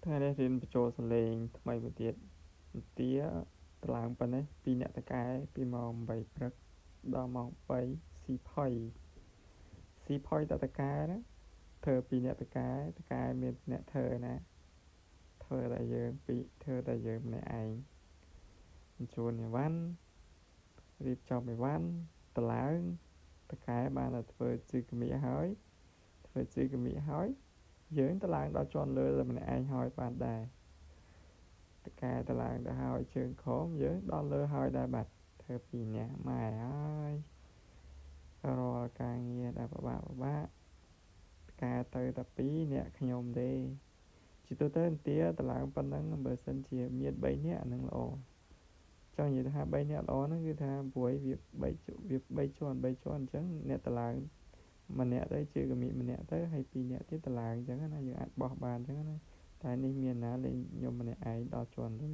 ថ្ងៃនេះរៀនបញ្ចូលសលេងថ្មីមួយទៀតទាតឡើងប៉ុណ្ណេះពីអ្នកតកែពីម៉ោង8ព្រឹកដល់ម៉ោង3ស៊ីផុយស៊ីផុយតកែណាធ្វើពីអ្នកតកែមានអ្នកធ្វើណាធ្វើតែយើងពីរធ្វើតែយើងម្នាក់ឯងបញ្ជូនអីវ៉ាន់រៀបចំអីវ៉ាន់តឡើងតកែបានតែធ្វើជឺកមៀហើយយើងតឡើងដល់ជាន់លើតែម្នាក់ឯងហើយបានដែរតកែតឡើងទៅហើយជើងខំយើងដល់លើហើយដែរបាត់ធ្វើពីរនាក់ម៉ែហើយរាល់ការងារដែលពិបាកតកែទៅតែពីរនាក់ខ្ញុំទេជាទូទៅទាតឡើងប៉ុណ្ណឹងបើសិនជាមាន3នាក់អានឹងល្អចង់និយាយថា3នាក់ល្អហ្នឹងគឺថាព្រួយវា3ជាន់អញ្ចឹងអ្នកតឡើងម្នាក់ទៅជឿកមីម្នាក់ទៅហើយ2នាក់ទៀតតឡើងអញ្ចឹងណាយើងអាចបោះបានអញ្ចឹងណាតែនេះមានណាលេងខ្ញុំម្នាក់ឯងដល់ជាន់លើ